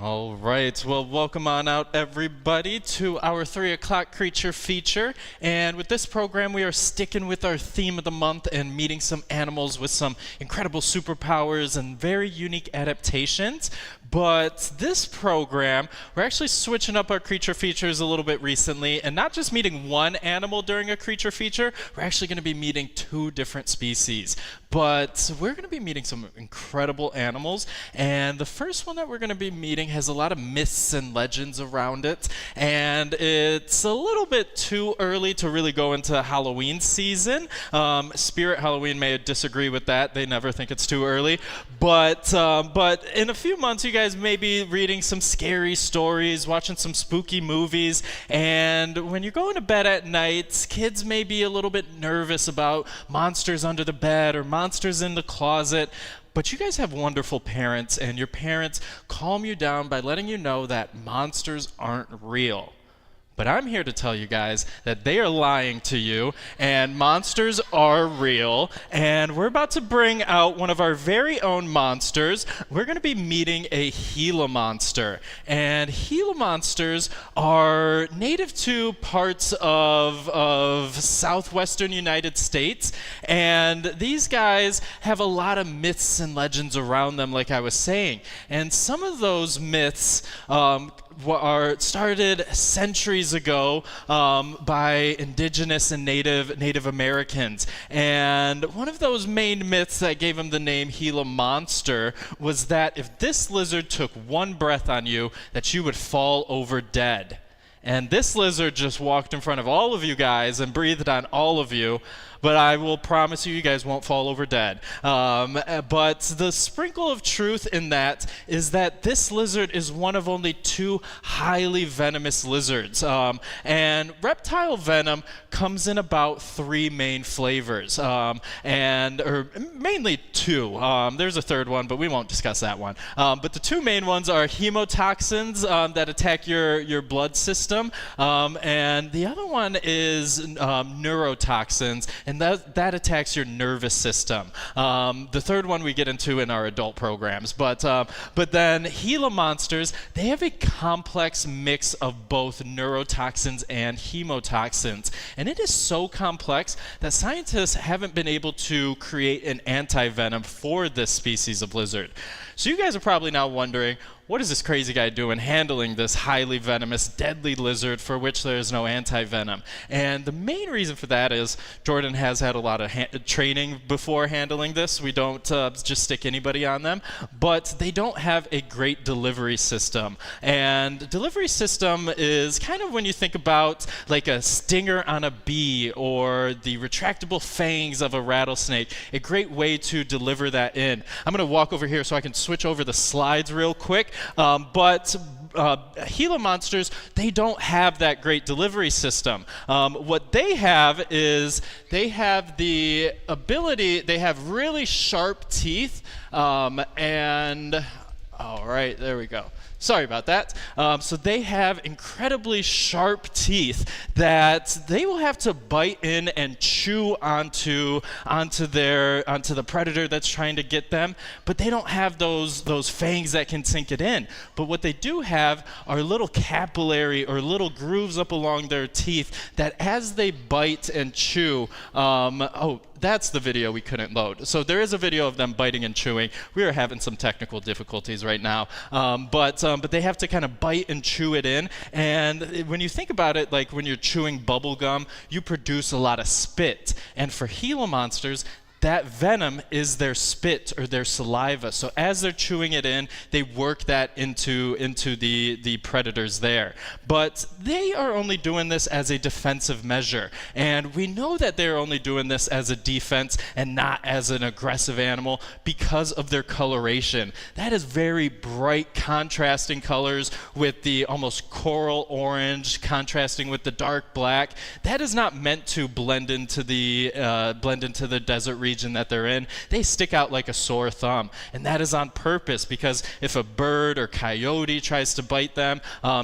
All right, well, welcome on out, everybody, to our 3 o'clock creature feature. And with this program, we are sticking with our theme of the month and meeting some animals with some incredible superpowers and very unique adaptations. But this program, we're actually switching up our creature features a little bit recently, and not just meeting one animal during a creature feature, we're actually going to be meeting 2 different species. But we're going to be meeting some incredible animals, and the first one that we're going to be meeting has a lot of myths and legends around it, and it's a little bit too early to really go into Halloween season. Spirit Halloween may disagree with that. They never think it's too early. But in a few months, you guys may be reading some scary stories, watching some spooky movies, and when you're going to bed at night, kids may be a little bit nervous about monsters under the bed or monsters in the closet. But you guys have wonderful parents, and your parents calm you down by letting you know that monsters aren't real. But I'm here to tell you guys that they are lying to you, and monsters are real, and we're about to bring out one of our very own monsters. We're going to be meeting a Gila monster, and Gila monsters are native to parts of southwestern United States, and these guys have a lot of myths and legends around them, like I was saying. And some of those myths are started centuries ago by indigenous and Native Americans. And one of those main myths that gave him the name Gila monster was that if this lizard took one breath on you, that you would fall over dead. And this lizard just walked in front of all of you guys and breathed on all of you. But I will promise you, you guys won't fall over dead. But the sprinkle of truth in that is that this lizard is one of only 2 highly venomous lizards. And reptile venom comes in about 3 main flavors, or mainly 2. There's a third one, but we won't discuss that one. But the 2 main ones are hemotoxins that attack your blood system, and the other one is neurotoxins, and that attacks your nervous system. The third one we get into in our adult programs. But then Gila monsters, they have a complex mix of both neurotoxins and hemotoxins. And it is so complex that scientists haven't been able to create an anti-venom for this species of lizard. So you guys are probably now wondering, what is this crazy guy doing handling this highly venomous, deadly lizard for which there is no anti-venom? And the main reason for that is Jordan has had a lot of training before handling this. We don't just stick anybody on them, but they don't have a great delivery system. And delivery system is kind of when you think about like a stinger on a bee or the retractable fangs of a rattlesnake, a great way to deliver that in. I'm going to walk over here so I can switch over the slides real quick. But Gila monsters, they don't have that great delivery system. What they have is they have the ability, they have really sharp teeth, and all right, there we go. Sorry about that. So they have incredibly sharp teeth that they will have to bite in and chew onto the predator that's trying to get them. But they don't have those fangs that can sink it in. But what they do have are little capillary or little grooves up along their teeth that as they bite and chew, that's the video we couldn't load. So there is a video of them biting and chewing. We are having some technical difficulties right now. But they have to kind of bite and chew it in. And when you think about it, like when you're chewing bubble gum, you produce a lot of spit. And for Gila monsters, that venom is their spit or their saliva. So as they're chewing it in, they work that into the predators there. But they are only doing this as a defensive measure. And we know that they're only doing this as a defense and not as an aggressive animal because of their coloration. That is very bright, contrasting colors with the almost coral orange contrasting with the dark black. That is not meant to blend into the desert region that they're in. They stick out like a sore thumb, and that is on purpose because if a bird or coyote tries to bite them,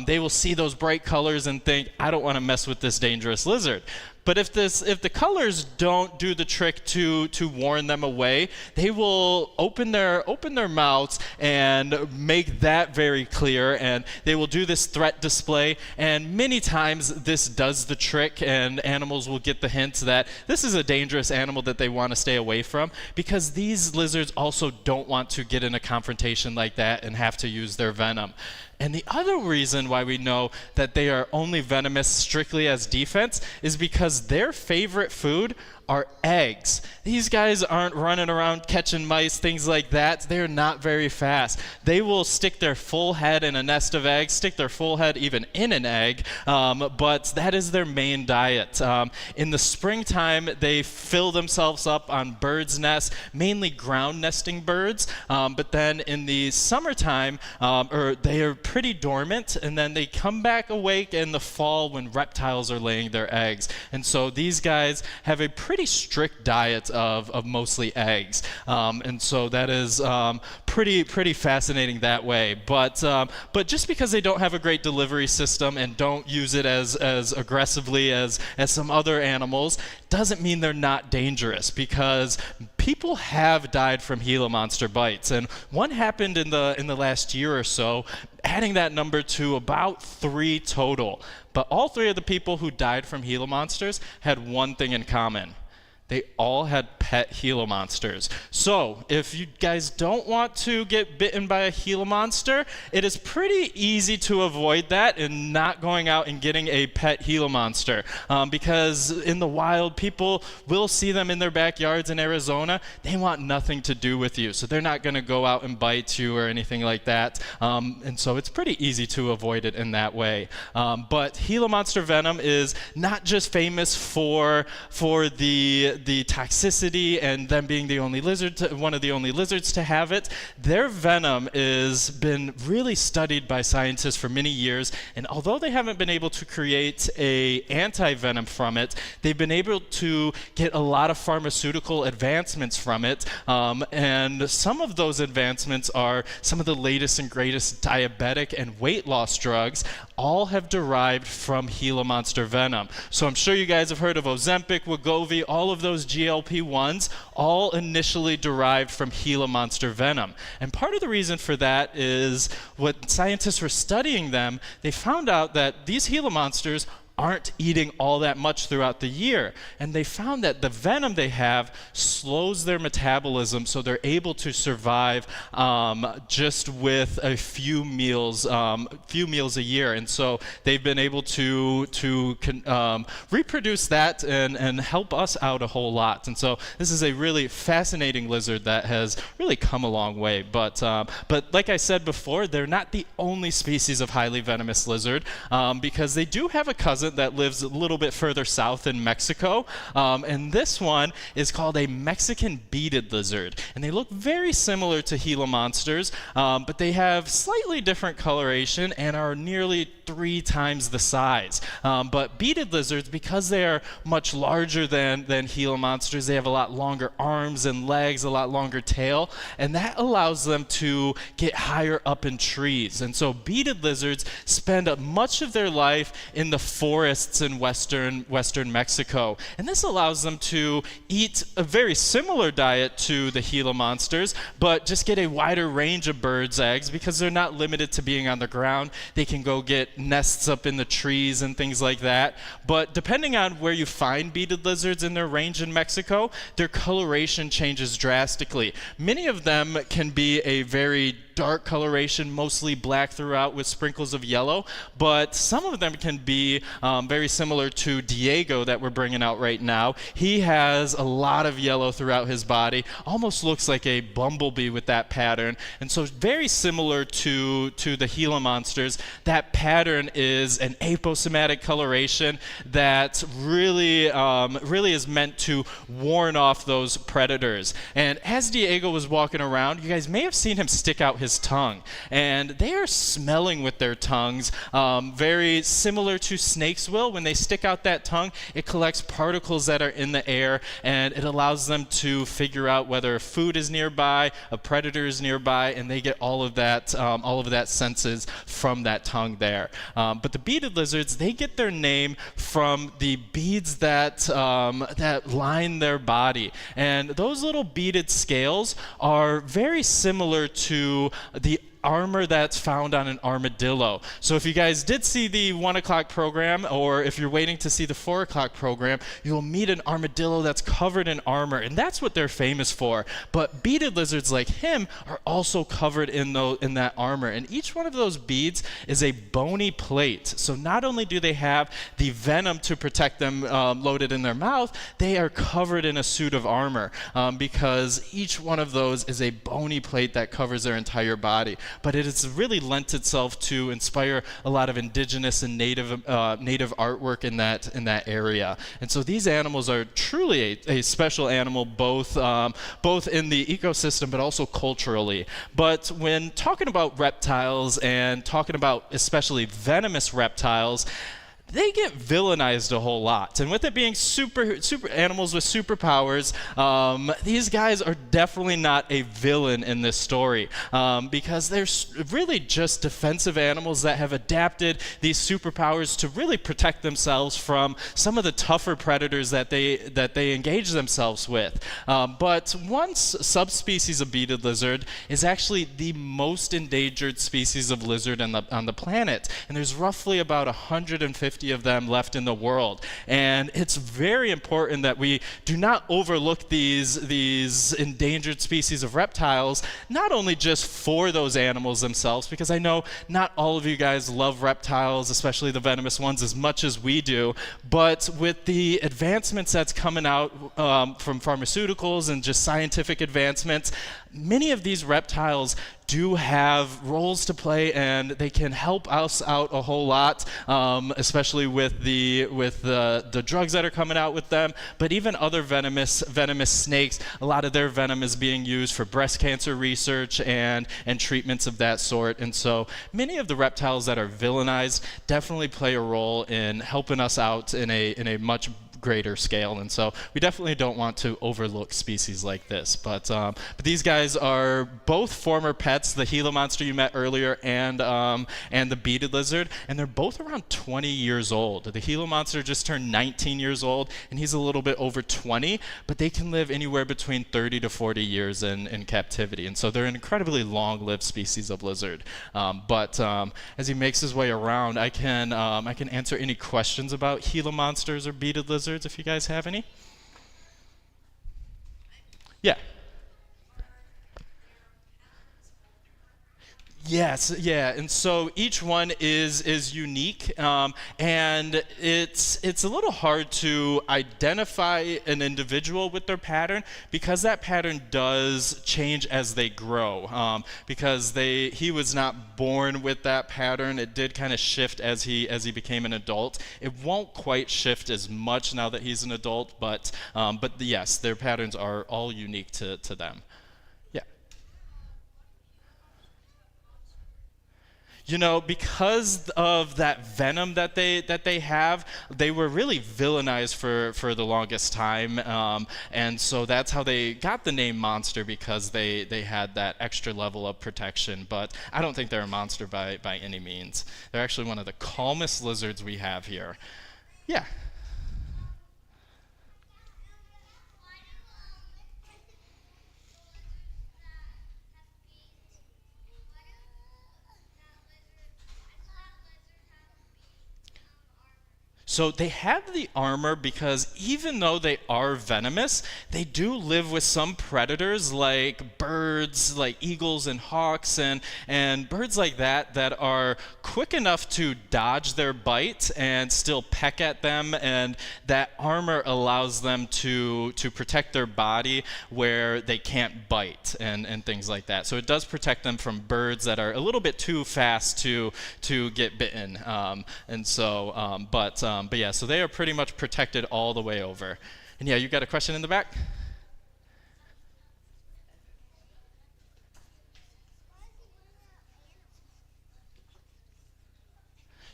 they will see those bright colors and think, I don't want to mess with this dangerous lizard. But if the colors don't do the trick to warn them away, they will open their mouths and make that very clear, and they will do this threat display. And many times this does the trick, and animals will get the hint that this is a dangerous animal that they want to stay away from, because these lizards also don't want to get in a confrontation like that and have to use their venom. And the other reason why we know that they are only venomous strictly as defense is because their favorite food are eggs. These guys aren't running around catching mice, things like that. They're not very fast. They will stick their full head in a nest of eggs, stick their full head even in an egg, but that is their main diet. In the springtime, they fill themselves up on birds' nests, mainly ground nesting birds, but then in the summertime, they are pretty dormant, and then they come back awake in the fall when reptiles are laying their eggs. And so these guys have a pretty strict diet of mostly eggs, and so that is pretty fascinating that way. But just because they don't have a great delivery system and don't use it as aggressively as some other animals doesn't mean they're not dangerous, because people have died from Gila monster bites, and one happened in the last year or so, adding that number to about 3 total. But all 3 of the people who died from Gila monsters had one thing in common. They all had pet Gila monsters. So if you guys don't want to get bitten by a Gila monster, it is pretty easy to avoid that and not going out and getting a pet Gila monster. Because in the wild, people will see them in their backyards in Arizona. They want nothing to do with you. So they're not going to go out and bite you or anything like that. And so it's pretty easy to avoid it in that way. But Gila monster venom is not just famous for the toxicity and them being the only one of the only lizards to have it. Their venom has been really studied by scientists for many years, and although they haven't been able to create a anti-venom from it, they've been able to get a lot of pharmaceutical advancements from it, and some of those advancements are some of the latest and greatest diabetic and weight loss drugs, all have derived from Gila monster venom. So I'm sure you guys have heard of Ozempic, Wegovy, all of those GLP-1s, all initially derived from Gila monster venom. And part of the reason for that is when scientists were studying them, they found out that these Gila monsters aren't eating all that much throughout the year. And they found that the venom they have slows their metabolism, so they're able to survive just with a few meals a year. And so they've been able to reproduce that and help us out a whole lot. And so this is a really fascinating lizard that has really come a long way. But like I said before, they're not the only species of highly venomous lizard, because they do have a cousin that lives a little bit further south in Mexico, and this one is called a Mexican beaded lizard, and they look very similar to Gila monsters, but they have slightly different coloration and are nearly 3 times the size. But beaded lizards, because they are much larger than Gila monsters, they have a lot longer arms and legs, a lot longer tail, and that allows them to get higher up in trees. And so beaded lizards spend much of their life in the forests in western Mexico. And this allows them to eat a very similar diet to the Gila monsters, but just get a wider range of birds' eggs, because they're not limited to being on the ground. They can go get nests up in the trees and things like that. But depending on where you find beaded lizards in their range in Mexico, their coloration changes drastically. Many of them can be a very dark coloration, mostly black throughout with sprinkles of yellow, but some of them can be very similar to Diego that we're bringing out right now. He has a lot of yellow throughout his body, almost looks like a bumblebee with that pattern, and so very similar to the Gila monsters. That pattern is an aposematic coloration that really is meant to warn off those predators. And as Diego was walking around, you guys may have seen him stick out his tongue. And they are smelling with their tongues, very similar to snakes will. When they stick out that tongue, it collects particles that are in the air, and it allows them to figure out whether food is nearby, a predator is nearby, and they get all of that senses from that tongue there. But the beaded lizards, they get their name from the beads that line their body. And those little beaded scales are very similar to the armor that's found on an armadillo. So if you guys did see the 1 o'clock program, or if you're waiting to see the 4 o'clock program, you'll meet an armadillo that's covered in armor, and that's what they're famous for. But beaded lizards like him are also covered in that armor, and each one of those beads is a bony plate. So not only do they have the venom to protect them loaded in their mouth, they are covered in a suit of armor, because each one of those is a bony plate that covers their entire body. But it has really lent itself to inspire a lot of indigenous and native artwork in that area. And so these animals are truly a special animal, both in the ecosystem but also culturally. But when talking about reptiles and talking about especially venomous reptiles, they get villainized a whole lot. And with it being super animals with superpowers, these guys are definitely not a villain in this story, because they're really just defensive animals that have adapted these superpowers to really protect themselves from some of the tougher predators that they engage themselves with. But one subspecies of beaded lizard is actually the most endangered species of lizard on the planet, and there's roughly about 150 of them left in the world. And it's very important that we do not overlook these endangered species of reptiles, not only just for those animals themselves, because I know not all of you guys love reptiles, especially the venomous ones, as much as we do, but with the advancements that's coming out from pharmaceuticals and just scientific advancements, many of these reptiles do have roles to play, and they can help us out a whole lot, especially with the drugs that are coming out with them. But even other venomous snakes, a lot of their venom is being used for breast cancer research and treatments of that sort. And so many of the reptiles that are villainized definitely play a role in helping us out in a much greater scale, and so we definitely don't want to overlook species like this. But these guys are both former pets, the Gila monster you met earlier and the beaded lizard, and they're both around 20 years old. The Gila monster just turned 19 years old, and he's a little bit over 20, but they can live anywhere between 30 to 40 years in captivity, and so they're an incredibly long-lived species of lizard. But as he makes his way around, I can answer any questions about Gila monsters or beaded lizards if you guys have any. Yeah. Yes, yeah, and so each one is unique, and it's a little hard to identify an individual with their pattern, because that pattern does change as they grow. Because he was not born with that pattern, it did kind of shift as he became an adult. It won't quite shift as much now that he's an adult, but yes, their patterns are all unique to them. You know, because of that venom that they have, they were really villainized for the longest time, and so that's how they got the name monster, because they had that extra level of protection. But I don't think they're a monster by any means. They're actually one of the calmest lizards we have here. Yeah. So they have the armor because even though they are venomous, they do live with some predators like birds, like eagles and hawks, and birds like that are quick enough to dodge their bite and still peck at them, and that armor allows them to protect their body where they can't bite and things like that. So it does protect them from birds that are a little bit too fast to get bitten. But yeah, so they are pretty much protected all the way over. And yeah, you got a question in the back?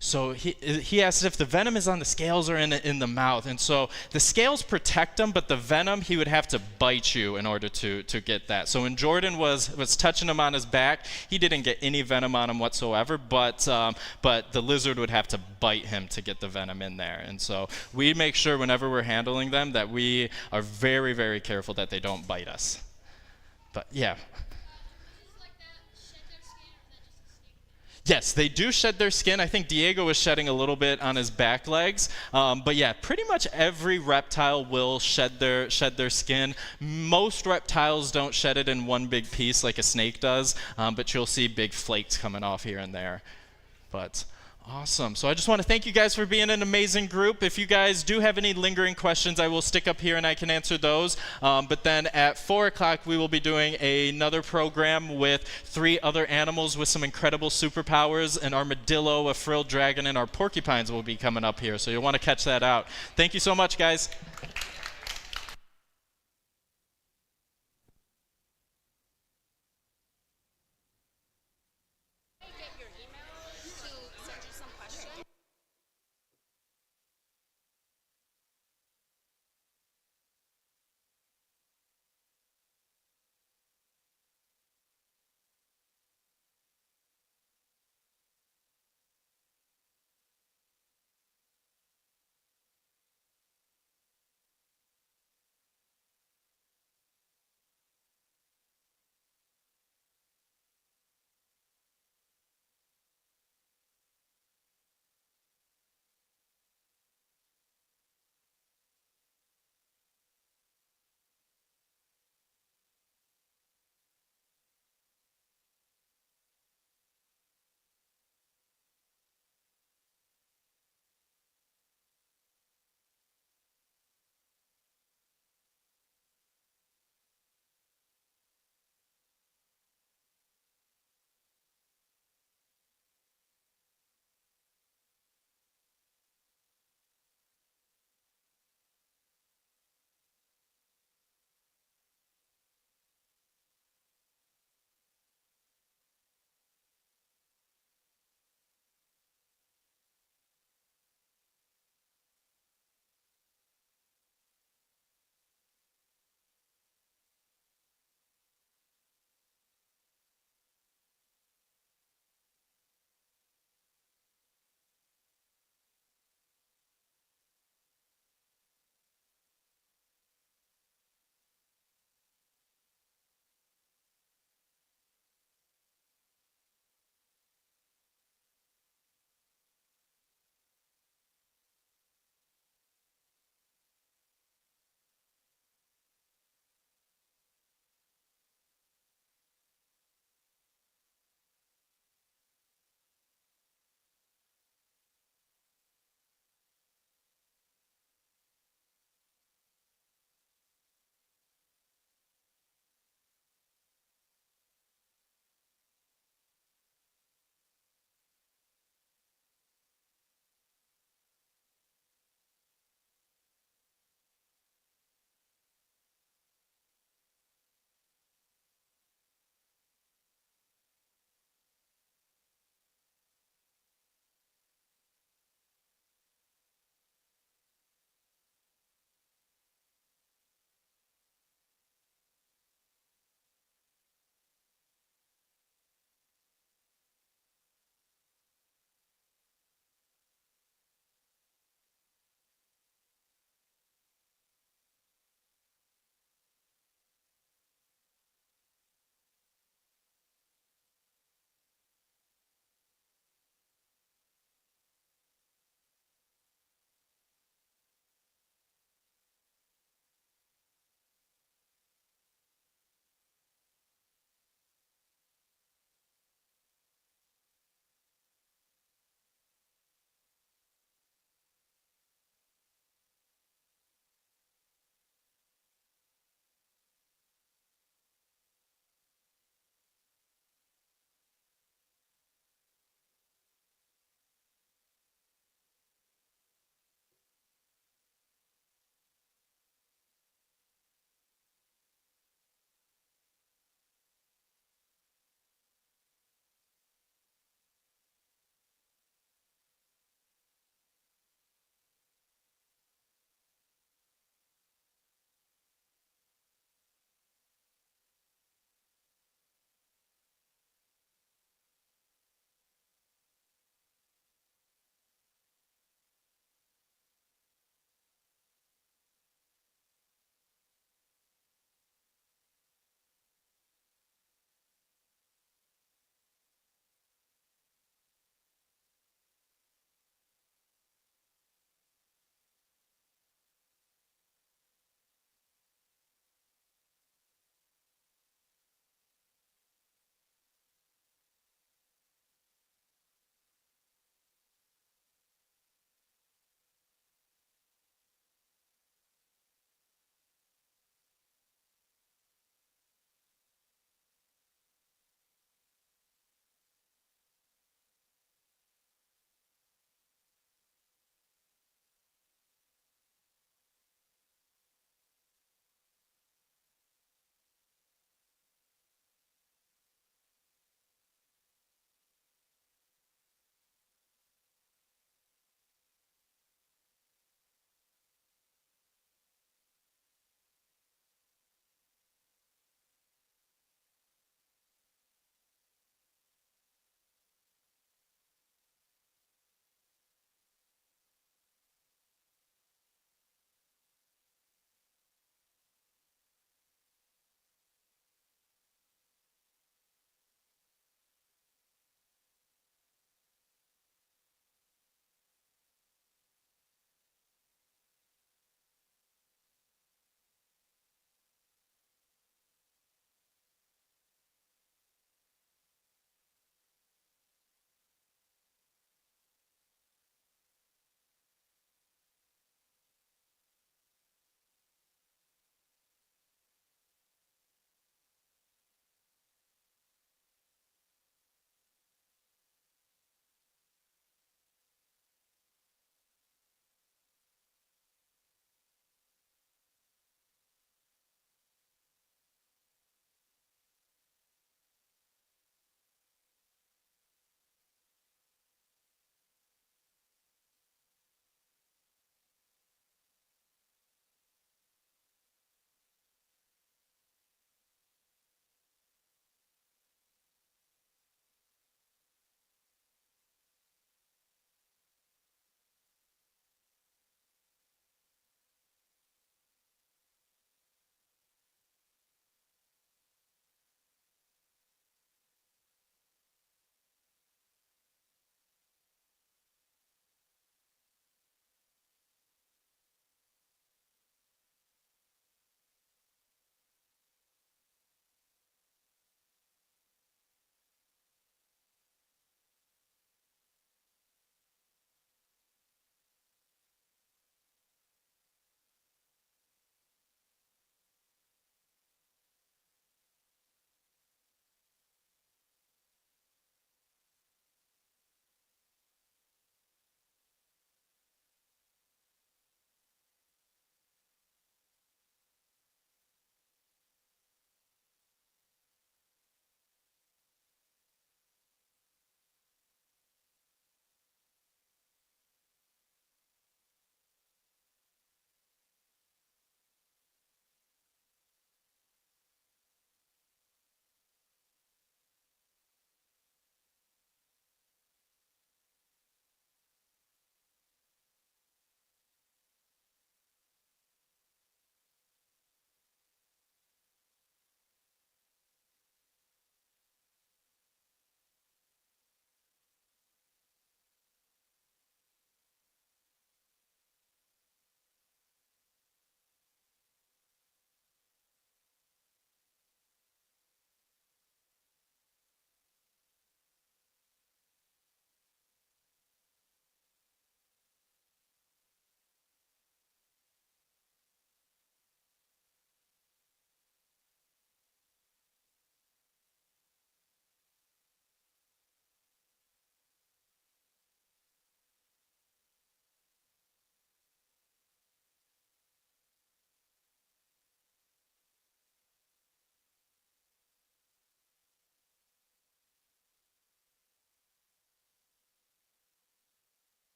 So he asked if the venom is on the scales or in the mouth. And so the scales protect him, but the venom, he would have to bite you in order to get that. So when Jordan was touching him on his back, he didn't get any venom on him whatsoever, but the lizard would have to bite him to get the venom in there. And so we make sure whenever we're handling them that we are very, very careful that they don't bite us. But yeah. Yes, they do shed their skin. I think Diego was shedding a little bit on his back legs. But yeah, pretty much every reptile will shed their skin. Most reptiles don't shed it in one big piece like a snake does, but you'll see big flakes coming off here and there. But awesome. So I just want to thank you guys for being an amazing group. If you guys do have any lingering questions, I will stick up here and I can answer those. But then at 4 o'clock, we will be doing another program with 3 other animals with some incredible superpowers. An armadillo, a frilled dragon, and our porcupines will be coming up here. So you'll want to catch that out. Thank you so much, guys.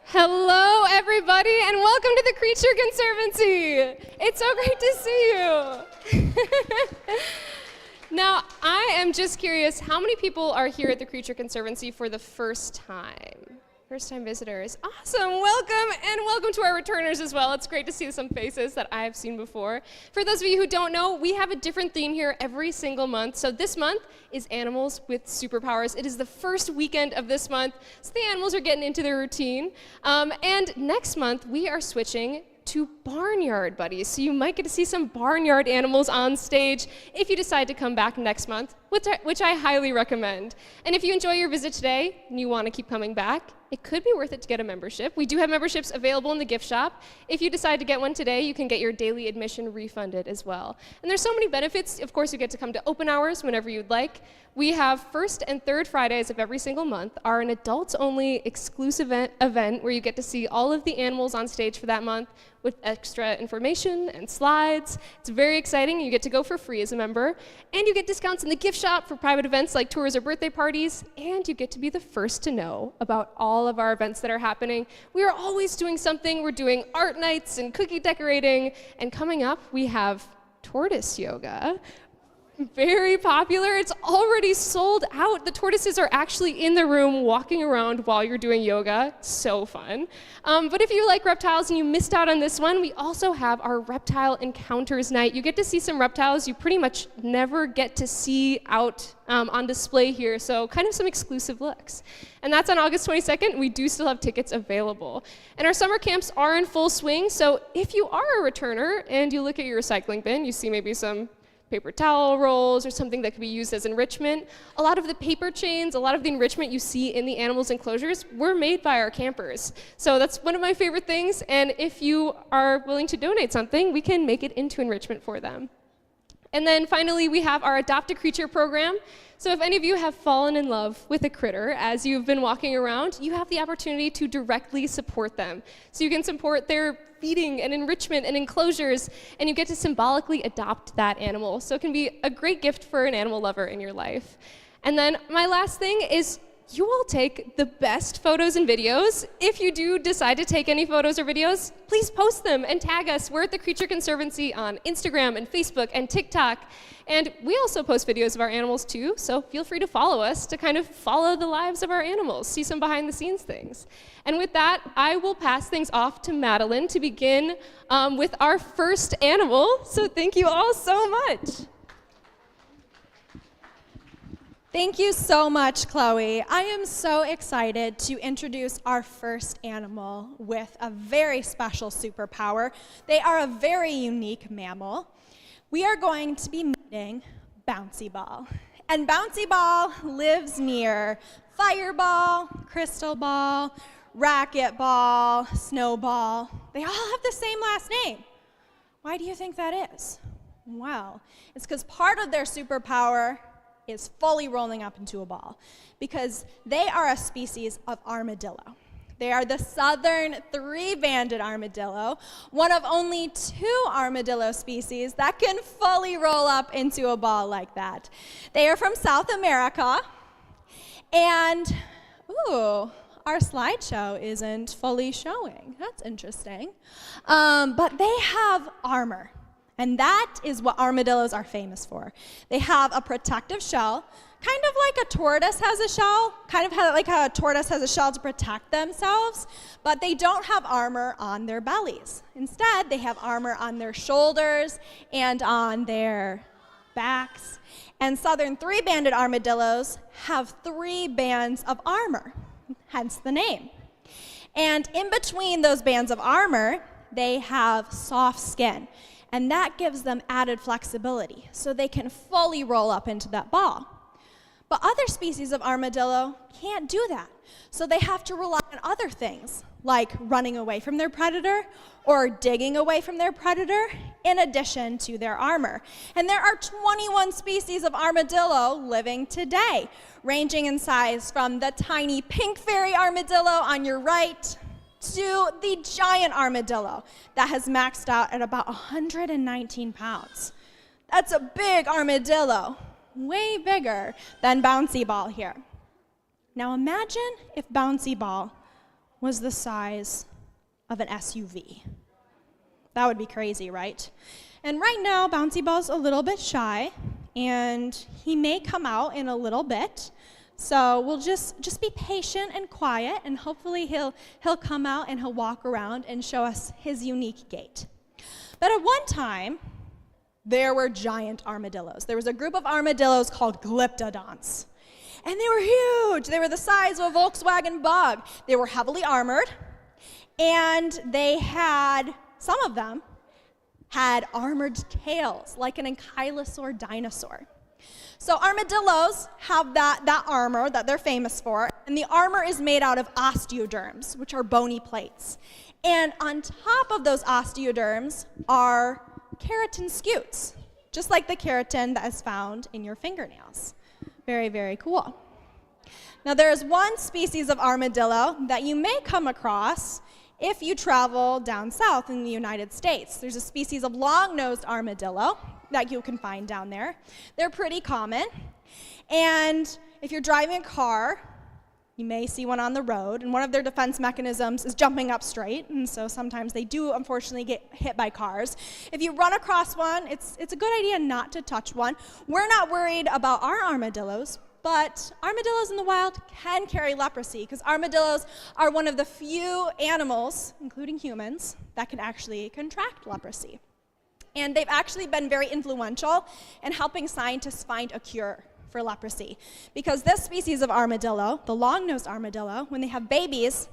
Hello, everybody, and welcome to the Creature Conservancy. It's so great to see you. Now, I am just curious, how many people are here at the Creature Conservancy for the first time? First-time visitors. Awesome, welcome, and welcome to our returners as well. It's great to see some faces that I've seen before. For those of you who don't know, we have a different theme here every single month. So this month is Animals with Superpowers. It is the first weekend of this month, so the animals are getting into their routine. And next month, we are switching to barnyard buddies. So you might get to see some barnyard animals on stage if you decide to come back next month, which I highly recommend. And if you enjoy your visit today and you want to keep coming back, it could be worth it to get a membership. We do have memberships available in the gift shop. If you decide to get one today, you can get your daily admission refunded as well. And there's so many benefits. Of course, you get to come to open hours whenever you'd like. We have first and third Fridays of every single month are an adults-only exclusive event where you get to see all of the animals on stage for that month with extra information and slides. It's very exciting. You get to go for free as a member, and you get discounts in the gift shop for private events like tours or birthday parties, and you get to be the first to know about all of our events that are happening. We are always doing something. We're doing art nights and cookie decorating, and coming up, we have tortoise yoga. Very popular. It's already sold out. The tortoises are actually in the room walking around while you're doing yoga. So fun. But if you like reptiles and you missed out on this one, we also have our Reptile Encounters Night. You get to see some reptiles you pretty much never get to see out on display here, so kind of some exclusive looks. And that's on August 22nd. We do still have tickets available. And our summer camps are in full swing, so if you are a returner and you look at your recycling bin, you see maybe some paper towel rolls or something that could be used as enrichment. A lot of the paper chains, a lot of the enrichment you see in the animals' enclosures were made by our campers. So that's one of my favorite things, and if you are willing to donate something, we can make it into enrichment for them. And then finally, we have our Adopt a Creature program. So if any of you have fallen in love with a critter as you've been walking around, you have the opportunity to directly support them. So you can support their feeding and enrichment and enclosures, and you get to symbolically adopt that animal. So it can be a great gift for an animal lover in your life. And then my last thing is, you all take the best photos and videos. If you do decide to take any photos or videos, please post them and tag us. We're at the Creature Conservancy on Instagram and Facebook and TikTok. And we also post videos of our animals too, so feel free to follow us to kind of follow the lives of our animals, see some behind the scenes things. And with that, I will pass things off to Madeline to begin with our first animal. So thank you all so much. Thank you so much, Chloe. I am so excited to introduce our first animal with a very special superpower. They are a very unique mammal. We are going to be meeting Bouncy Ball. And Bouncy Ball lives near Fireball, Crystal Ball, Racquetball, Snowball. They all have the same last name. Why do you think that is? Well, it's because part of their superpower is fully rolling up into a ball, because they are a species of armadillo. They are the southern three-banded armadillo, one of only 2 armadillo species that can fully roll up into a ball like that. They are from South America, and our slideshow isn't fully showing. That's interesting. But they have armor. And that is what armadillos are famous for. They have a protective shell, kind of like a tortoise has a shell, kind of like how a tortoise has a shell to protect themselves, but they don't have armor on their bellies. Instead, they have armor on their shoulders and on their backs. And southern three-banded armadillos have 3 bands of armor, hence the name. And in between those bands of armor, they have soft skin. And that gives them added flexibility, so they can fully roll up into that ball. But other species of armadillo can't do that, so they have to rely on other things, like running away from their predator or digging away from their predator, in addition to their armor. And there are 21 species of armadillo living today, ranging in size from the tiny pink fairy armadillo on your right to the giant armadillo that has maxed out at about 119 pounds. That's a big armadillo, way bigger than Bouncy Ball here. Now imagine if Bouncy Ball was the size of an SUV. That would be crazy, right? And right now, Bouncy Ball's a little bit shy, and he may come out in a little bit. So we'll just be patient and quiet, and hopefully he'll come out and he'll walk around and show us his unique gait. But at one time, there were giant armadillos. There was a group of armadillos called glyptodonts. And they were huge. They were the size of a Volkswagen Bug. They were heavily armored, and some of them had armored tails, like an ankylosaur dinosaur. So armadillos have that armor that they're famous for, and the armor is made out of osteoderms, which are bony plates. And on top of those osteoderms are keratin scutes, just like the keratin that is found in your fingernails. Very, very cool. Now there is one species of armadillo that you may come across if you travel down south in the United States. There's a species of long-nosed armadillo that you can find down there. They're pretty common. And if you're driving a car, you may see one on the road, and one of their defense mechanisms is jumping up straight, and so sometimes they do unfortunately get hit by cars. If you run across one, it's a good idea not to touch one. We're not worried about our armadillos, but armadillos in the wild can carry leprosy, because armadillos are one of the few animals, including humans, that can actually contract leprosy. And they've actually been very influential in helping scientists find a cure for leprosy. Because this species of armadillo, the long-nosed armadillo, when they have babies,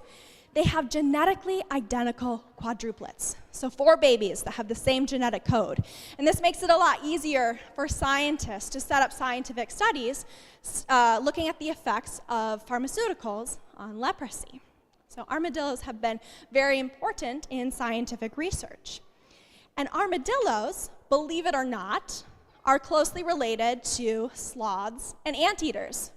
they have genetically identical quadruplets. So 4 babies that have the same genetic code. And this makes it a lot easier for scientists to set up scientific studies looking at the effects of pharmaceuticals on leprosy. So armadillos have been very important in scientific research. And armadillos, believe it or not, are closely related to sloths and anteaters.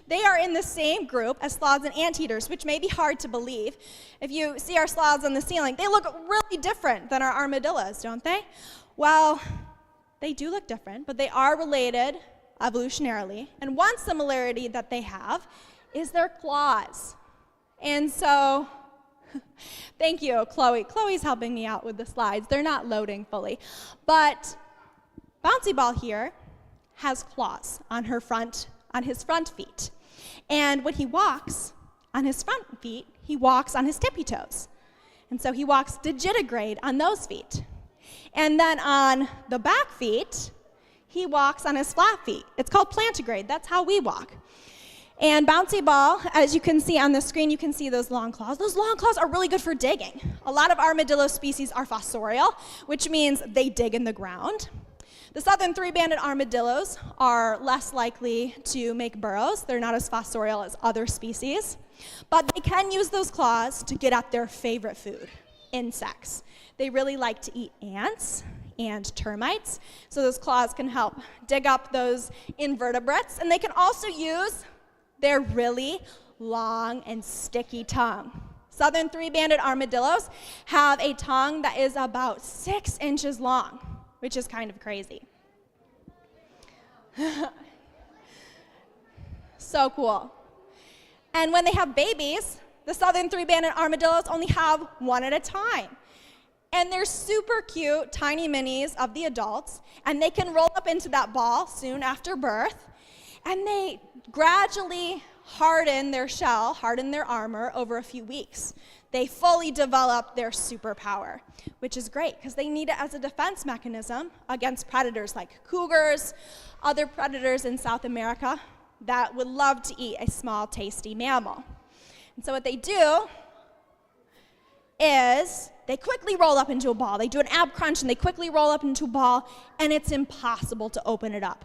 They are in the same group as sloths and anteaters, which may be hard to believe. If you see our sloths on the ceiling, they look really different than our armadillos, don't they? Well, they do look different, but they are related evolutionarily. And one similarity that they have is their claws. And so, thank you, Chloe. Chloe's helping me out with the slides. They're not loading fully. But Bouncy Ball here has claws on his front feet. And when he walks on his front feet, he walks on his tippy toes. And so he walks digitigrade on those feet. And then on the back feet, he walks on his flat feet. It's called plantigrade. That's how we walk. And Bouncy Ball, as you can see on the screen, you can see those long claws. Those long claws are really good for digging. A lot of armadillo species are fossorial, which means they dig in the ground. The southern 3-banded armadillos are less likely to make burrows. They're not as fossorial as other species. But they can use those claws to get at their favorite food, insects. They really like to eat ants and termites. So those claws can help dig up those invertebrates. And they can also use their really long and sticky tongue. Southern 3-banded armadillos have a tongue that is about 6 inches long, which is kind of crazy. So cool. And when they have babies, the southern 3-banded armadillos only have one at a time. And they're super cute, tiny minis of the adults, and they can roll up into that ball soon after birth, and they gradually harden their shell, harden their armor over a few weeks. They fully develop their superpower, which is great because they need it as a defense mechanism against predators like cougars, other predators in South America that would love to eat a small, tasty mammal. And so what they do is they quickly roll up into a ball. They do an ab crunch and they quickly roll up into a ball, and it's impossible to open it up.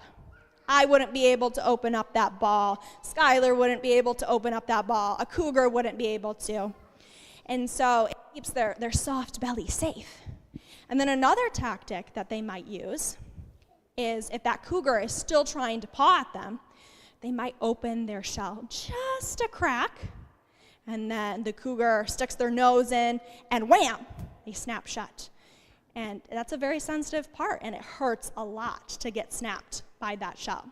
I wouldn't be able to open up that ball. Skylar wouldn't be able to open up that ball. A cougar wouldn't be able to. And so it keeps their soft belly safe. And then another tactic that they might use is if that cougar is still trying to paw at them, they might open their shell just a crack, and then the cougar sticks their nose in, and wham, they snap shut. And that's a very sensitive part, and it hurts a lot to get snapped by that shell.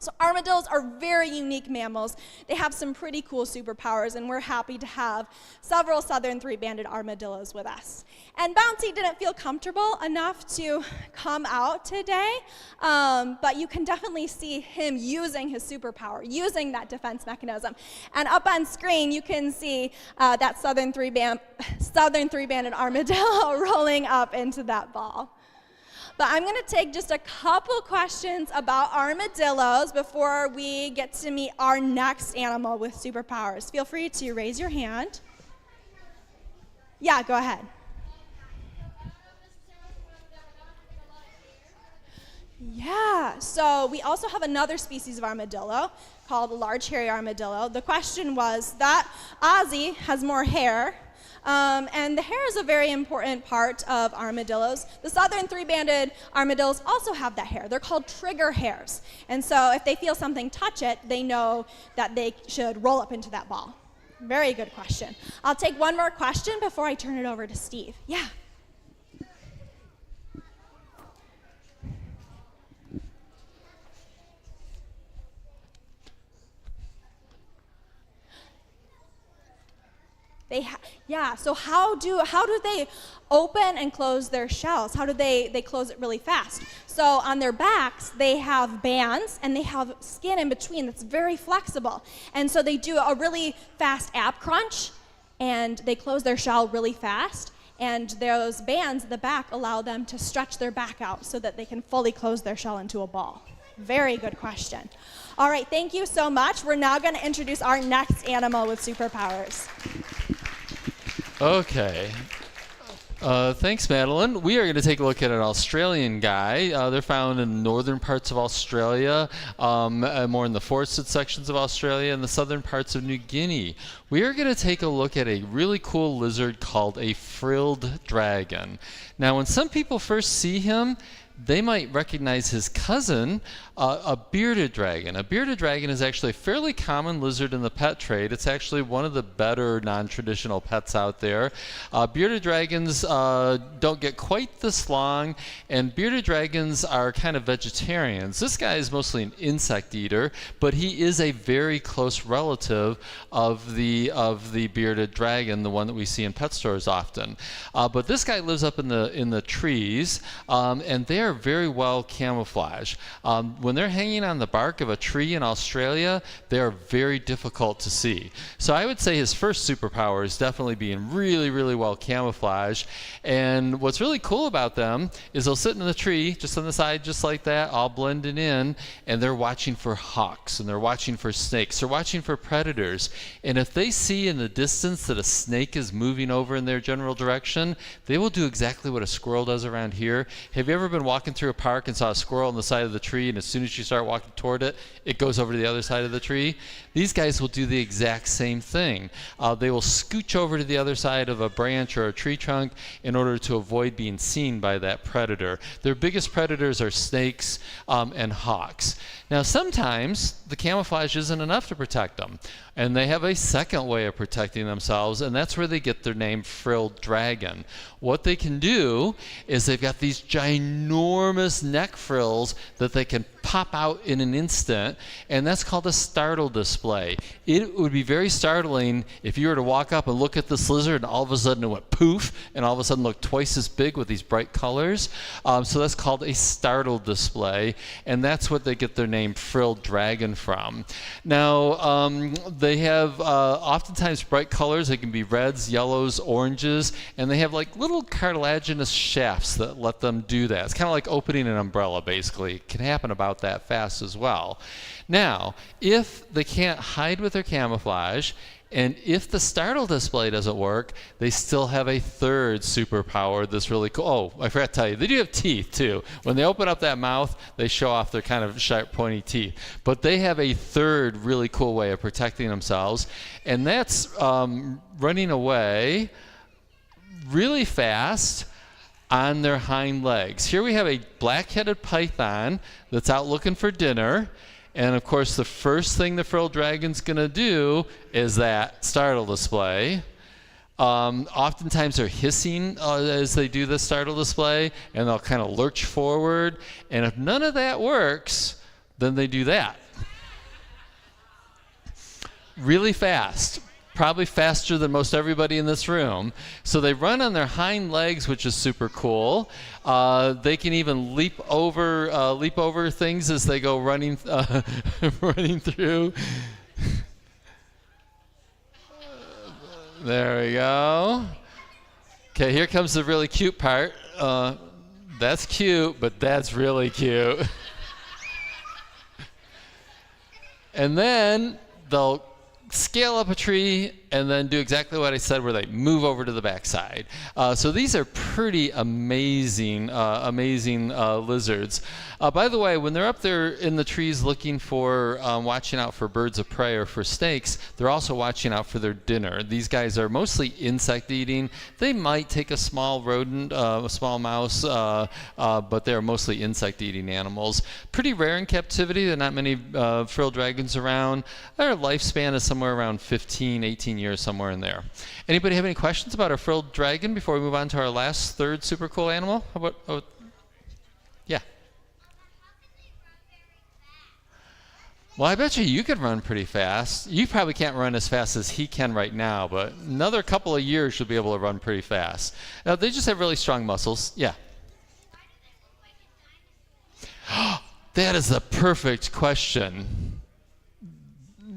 So armadillos are very unique mammals. They have some pretty cool superpowers, and we're happy to have several southern three-banded armadillos with us. And Bouncy didn't feel comfortable enough to come out today, but you can definitely see him using his superpower, using that defense mechanism. And up on screen, you can see that southern three-banded armadillo rolling up into that ball. But I'm going to take just a couple questions about armadillos before we get to meet our next animal with superpowers. Feel free to raise your hand. Yeah, go ahead. Yeah, so we also have another species of armadillo called a large hairy armadillo. The question was that Ozzy has more hair. And the hair is a very important part of armadillos. The southern three-banded armadillos also have that hair. They're called trigger hairs. And so if they feel something touch it, they know that they should roll up into that ball. Very good question. I'll take one more question before I turn it over to Steve. Yeah. So how do they open and close their shells? How do they close it really fast? So on their backs, they have bands, and they have skin in between that's very flexible. And so they do a really fast ab crunch, and they close their shell really fast. And those bands at the back allow them to stretch their back out so that they can fully close their shell into a ball. Very good question. All right, thank you so much. We're now going to introduce our next animal with superpowers. Okay. Thanks, Madeline. We are going to take a look at an Australian guy. They're found in northern parts of Australia, more in the forested sections of Australia, and the southern parts of New Guinea. We are going to take a look at a really cool lizard called a frilled dragon. Now, when some people first see him, they might recognize his cousin, a bearded dragon. A bearded dragon is actually a fairly common lizard in the pet trade. It's actually one of the better non-traditional pets out there. Bearded dragons don't get quite this long, and bearded dragons are kind of vegetarians. This guy is mostly an insect eater, but he is a very close relative of the bearded dragon, the one that we see in pet stores often. But this guy lives up in the trees, and they are very well camouflaged. When they're hanging on the bark of a tree in Australia, they are very difficult to see. So I would say his first superpower is definitely being really, really well camouflaged. And what's really cool about them is they'll sit in the tree, just on the side, just like that, all blended in, and they're watching for hawks, and they're watching for snakes, they're watching for predators. And if they see in the distance that a snake is moving over in their general direction, they will do exactly what a squirrel does around here. Have you ever been walking through a park and saw a squirrel on the side of the tree, and as soon as you start walking toward it, it goes over to the other side of the tree? These guys will do the exact same thing. They will scooch over to the other side of a branch or a tree trunk in order to avoid being seen by that predator. Their biggest predators are snakes and hawks. Now, sometimes the camouflage isn't enough to protect them, and they have a second way of protecting themselves, and that's where they get their name frilled dragon. What they can do is they've got these ginormous neck frills that they can pop out in an instant, and that's called a startle display. It would be very startling if you were to walk up and look at this lizard and all of a sudden it went poof, and all of a sudden looked twice as big with these bright colors. So that's called a startle display, and that's what they get their name frilled dragon from. Now, they have oftentimes bright colors. They can be reds, yellows, oranges, and they have like little cartilaginous shafts that let them do that. It's kind of like opening an umbrella, basically. It can happen about that fast as well. Now, if they can't hide with their camouflage, and if the startle display doesn't work, they still have a third superpower that's really cool. Oh, I forgot to tell you, they do have teeth too. When they open up that mouth, they show off their kind of sharp, pointy teeth. But they have a third really cool way of protecting themselves, and that's running away really fast on their hind legs. Here we have a black-headed python that's out looking for dinner. And of course, the first thing the frilled dragon's going to do is that startle display. Oftentimes they're hissing as they do the startle display, and they'll kind of lurch forward. And if none of that works, then they do that. really fast. Probably faster than most everybody in this room. So they run on their hind legs, which is super cool. They can even leap over things as they go running running through. There we go. Okay, here comes the really cute part. That's cute, but that's really cute. And then they'll scale up a tree and then do exactly what I said, where they move over to the backside. So these are pretty amazing lizards. By the way, when they're up there in the trees looking for, watching out for birds of prey or for snakes, they're also watching out for their dinner. These guys are mostly insect eating. They might take a small rodent, a small mouse, but they're mostly insect eating animals. Pretty rare in captivity. There are not many frilled dragons around. Their lifespan is somewhere around 15, 18 years, somewhere in there. Anybody have any questions about our frilled dragon before we move on to our last, third super cool animal? How about, yeah. Well, I bet you could run pretty fast. You probably can't run as fast as he can right now, but another couple of years you'll be able to run pretty fast. Now, they just have really strong muscles. Yeah. That is the perfect question.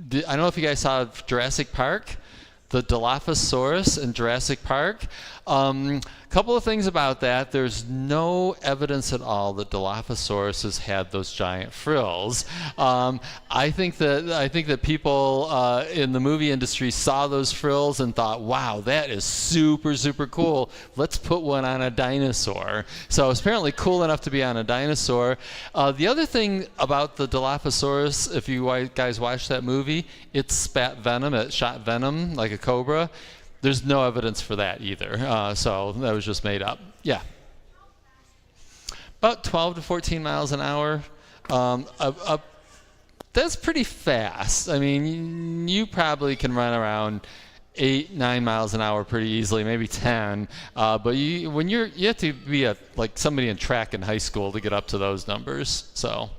I don't know if you guys saw Jurassic Park, the Dilophosaurus in Jurassic Park. Couple of things about that. There's no evidence at all that Dilophosaurus has had those giant frills. I think that people in the movie industry saw those frills and thought, wow, that is super, super cool. Let's put one on a dinosaur. So it's apparently cool enough to be on a dinosaur. The other thing about the Dilophosaurus, if you guys watched that movie, it spat venom, it shot venom like a cobra. There's no evidence for that either, so that was just made up. Yeah. About 12 to 14 miles an hour. That's pretty fast. I mean, you probably can run around 8, 9 miles an hour pretty easily, maybe 10. But you have to be like somebody in track in high school to get up to those numbers. So,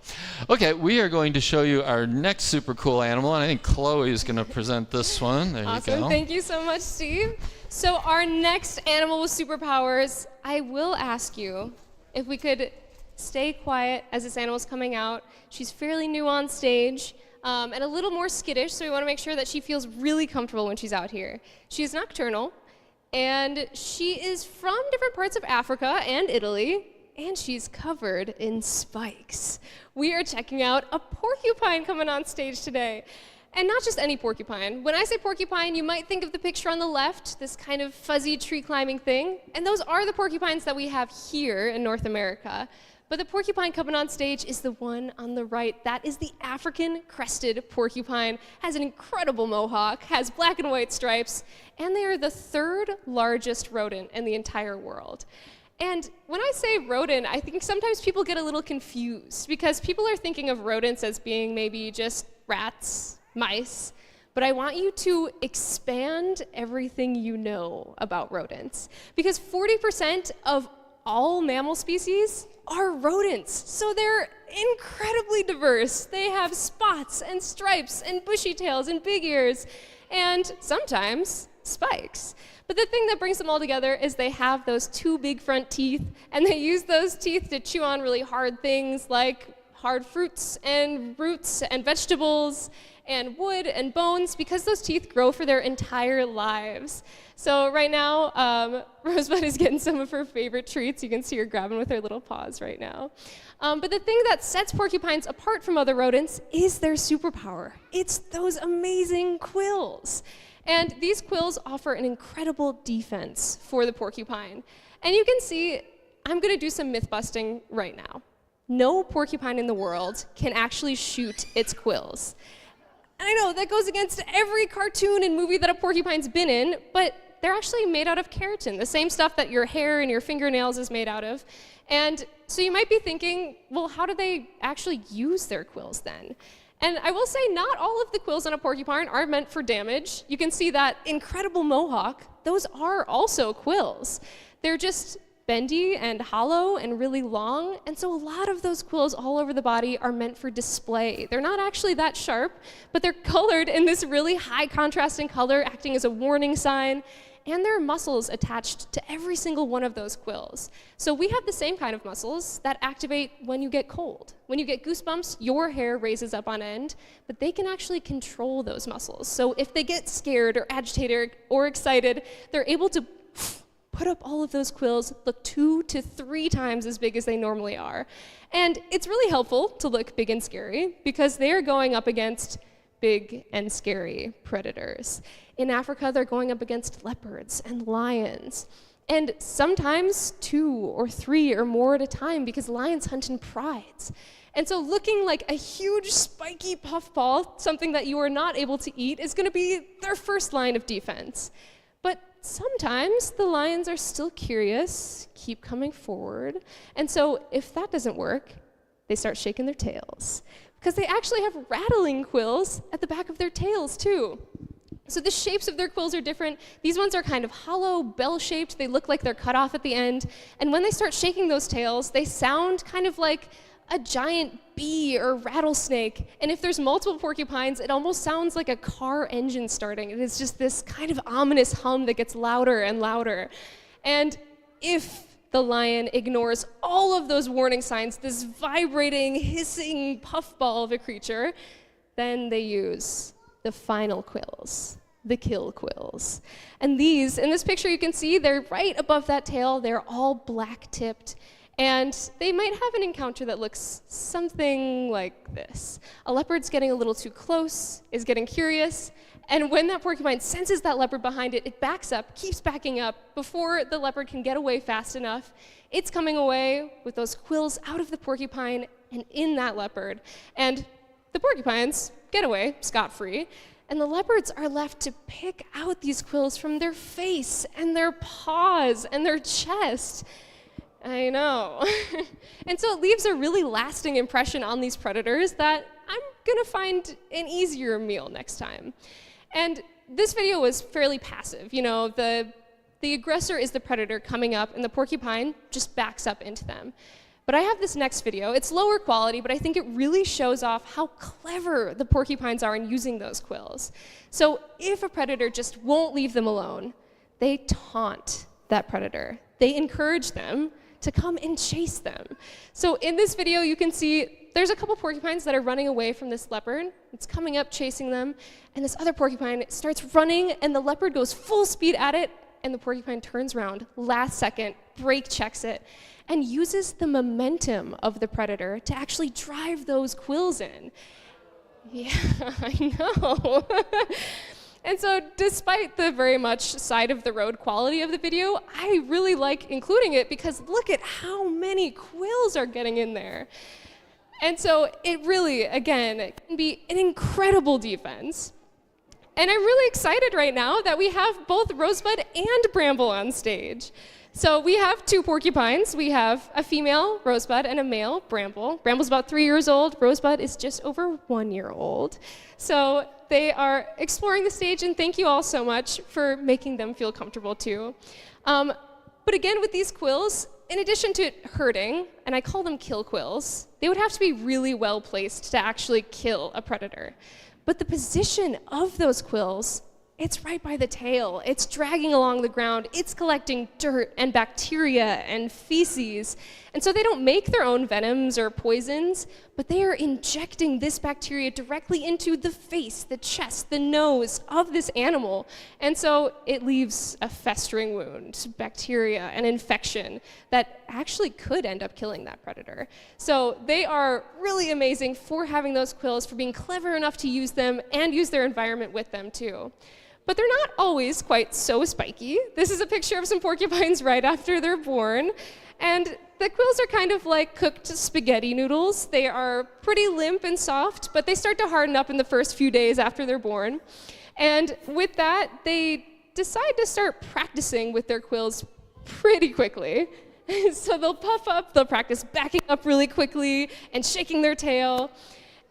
okay, we are going to show you our next super cool animal, and I think Chloe is going to present this one. There awesome. you go. Thank you so much, Steve. So our next animal with superpowers, I will ask you if we could stay quiet as this animal's coming out. She's fairly new on stage. And a little more skittish, so we want to make sure that she feels really comfortable when she's out here. She's nocturnal, and she is from different parts of Africa and Italy, and she's covered in spikes. We are checking out a porcupine coming on stage today. And not just any porcupine. When I say porcupine, you might think of the picture on the left, this kind of fuzzy tree climbing thing, and those are the porcupines that we have here in North America. But the porcupine coming on stage is the one on the right. That is the African crested porcupine. Has an incredible mohawk, has black and white stripes, and they are the 3rd largest rodent in the entire world. And when I say rodent, I think sometimes people get a little confused because people are thinking of rodents as being maybe just rats, mice. But I want you to expand everything you know about rodents, because 40% of all mammal species are rodents. So they're incredibly diverse. They have spots and stripes and bushy tails and big ears and sometimes spikes. But the thing that brings them all together is they have those 2 big front teeth, and they use those teeth to chew on really hard things like hard fruits and roots and vegetables and wood and bones, because those teeth grow for their entire lives. So right now, Rosebud is getting some of her favorite treats. You can see her grabbing with her little paws right now. But the thing that sets porcupines apart from other rodents is their superpower. It's those amazing quills. And these quills offer an incredible defense for the porcupine. And you can see, I'm gonna do some myth busting right now. No porcupine in the world can actually shoot its quills. And I know that goes against every cartoon and movie that a porcupine's been in, but they're actually made out of keratin, the same stuff that your hair and your fingernails is made out of. And so you might be thinking, well, how do they actually use their quills then? And I will say not all of the quills on a porcupine are meant for damage. You can see that incredible mohawk. Those are also quills. They're just bendy and hollow and really long, and so a lot of those quills all over the body are meant for display. They're not actually that sharp, but they're colored in this really high contrasting color, acting as a warning sign, and there are muscles attached to every single one of those quills. So we have the same kind of muscles that activate when you get cold. When you get goosebumps, your hair raises up on end, but they can actually control those muscles. So if they get scared or agitated or excited, they're able to put up all of those quills, look 2 to 3 times as big as they normally are. And it's really helpful to look big and scary because they're going up against big and scary predators. In Africa, they're going up against leopards and lions, and sometimes 2 or 3 or more at a time because lions hunt in prides. And so looking like a huge spiky puffball, something that you are not able to eat, is going to be their first line of defense. But sometimes the lions are still curious, keep coming forward, and so if that doesn't work, they start shaking their tails, because they actually have rattling quills at the back of their tails too. So the shapes of their quills are different. These ones are kind of hollow, bell-shaped. They look like they're cut off at the end. And when they start shaking those tails, they sound kind of like a giant bee or rattlesnake. And if there's multiple porcupines, it almost sounds like a car engine starting. It is just this kind of ominous hum that gets louder and louder. And if the lion ignores all of those warning signs, this vibrating, hissing puffball of a creature, then they use the final quills, the kill quills. And these, in this picture you can see, they're right above that tail. They're all black-tipped. And they might have an encounter that looks something like this. A leopard's getting a little too close, is getting curious, and when that porcupine senses that leopard behind it, it backs up, keeps backing up. Before the leopard can get away fast enough, it's coming away with those quills out of the porcupine and in that leopard. And the porcupines get away scot-free, and the leopards are left to pick out these quills from their face and their paws and their chest. I know. And so it leaves a really lasting impression on these predators that I'm gonna find an easier meal next time. And this video was fairly passive. You know, the aggressor is the predator coming up, and the porcupine just backs up into them. But I have this next video. It's lower quality, but I think it really shows off how clever the porcupines are in using those quills. So if a predator just won't leave them alone, they taunt that predator. They encourage them to come and chase them. So in this video, you can see there's a couple porcupines that are running away from this leopard. It's coming up, chasing them, and this other porcupine starts running, and the leopard goes full speed at it, and the porcupine turns around last second, brake checks it, and uses the momentum of the predator to actually drive those quills in. Yeah, I know. And so despite the very much side of the road quality of the video, I really like including it because look at how many quills are getting in there. And so it really, again, can be an incredible defense. And I'm really excited right now that we have both Rosebud and Bramble on stage. So we have 2 porcupines. We have a female Rosebud and a male Bramble. Bramble's about 3 years old. Rosebud is just over 1 year old. So they are exploring the stage, and thank you all so much for making them feel comfortable too. But again, with these quills, in addition to hurting, and I call them kill quills, they would have to be really well placed to actually kill a predator. But the position of those quills, it's right by the tail. It's dragging along the ground. It's collecting dirt and bacteria and feces. And so they don't make their own venoms or poisons, but they are injecting this bacteria directly into the face, the chest, the nose of this animal. And so it leaves a festering wound, bacteria, and infection that actually could end up killing that predator. So they are really amazing for having those quills, for being clever enough to use them and use their environment with them too. But they're not always quite so spiky. This is a picture of some porcupines right after they're born. And the quills are kind of like cooked spaghetti noodles. They are pretty limp and soft, but they start to harden up in the first few days after they're born. And with that, they decide to start practicing with their quills pretty quickly. So they'll puff up, they'll practice backing up really quickly and shaking their tail.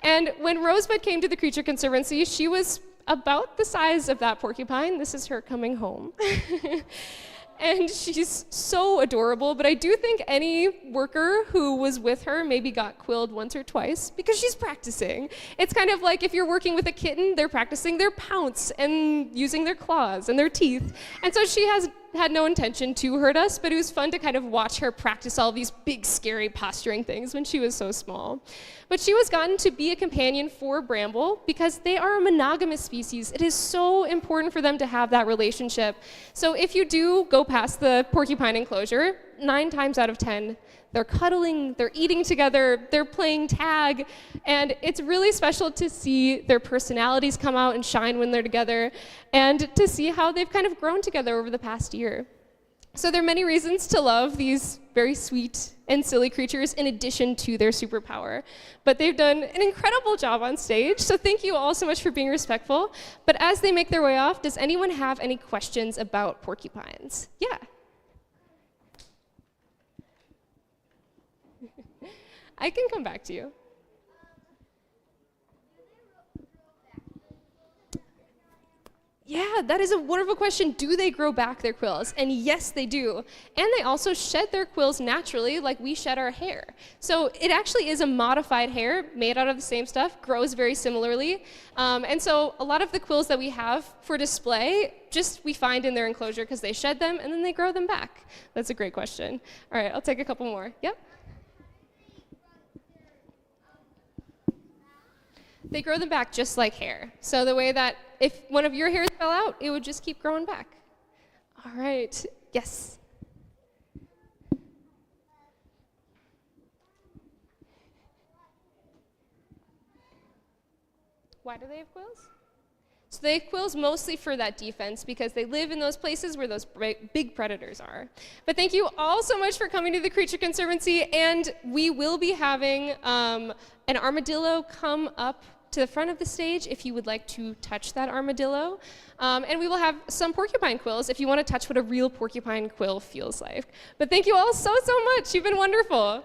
And when Rosebud came to the Creature Conservancy, she was about the size of that porcupine. This is her coming home. And she's so adorable, but I do think any worker who was with her maybe got quilled once or twice because she's practicing. It's kind of like if you're working with a kitten, they're practicing their pounce and using their claws and their teeth. And so she has had no intention to hurt us, but it was fun to kind of watch her practice all these big, scary posturing things when she was so small. But she was gotten to be a companion for Bramble because they are a monogamous species. It is so important for them to have that relationship. So if you do go past the porcupine enclosure, 9 times out of 10, they're cuddling, they're eating together, they're playing tag, and it's really special to see their personalities come out and shine when they're together, and to see how they've kind of grown together over the past year. So there are many reasons to love these very sweet and silly creatures in addition to their superpower. But they've done an incredible job on stage, so thank you all so much for being respectful. But as they make their way off, does anyone have any questions about porcupines? Yeah. I can come back to you. Yeah, that is a wonderful question. Do they grow back their quills? And yes, they do. And they also shed their quills naturally, like we shed our hair. So it actually is a modified hair made out of the same stuff, grows very similarly. And so a lot of the quills that we have for display, just we find in their enclosure because they shed them and then they grow them back. That's a great question. All right, I'll take a couple more. Yep. They grow them back just like hair. So the way that if one of your hairs fell out, it would just keep growing back. All right, yes. Why do they have quills? So they have quills mostly for that defense because they live in those places where those big predators are. But thank you all so much for coming to the Creature Conservancy, and we will be having an armadillo come up to the front of the stage if you would like to touch that armadillo. And we will have some porcupine quills if you want to touch what a real porcupine quill feels like. But thank you all so much. You've been wonderful.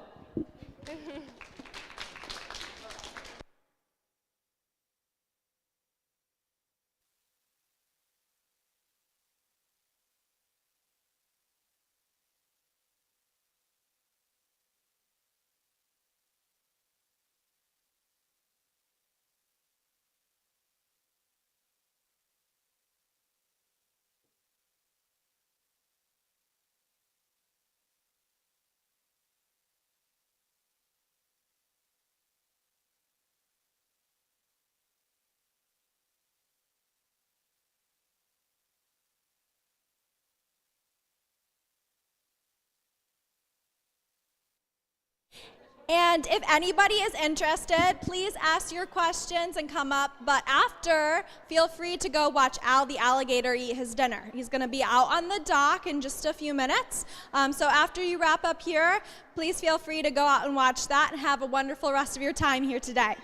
And if anybody is interested, please ask your questions and come up. But after, feel free to go watch Al the alligator eat his dinner. He's going to be out on the dock in just a few minutes. So after you wrap up here, please feel free to go out and watch that and have a wonderful rest of your time here today.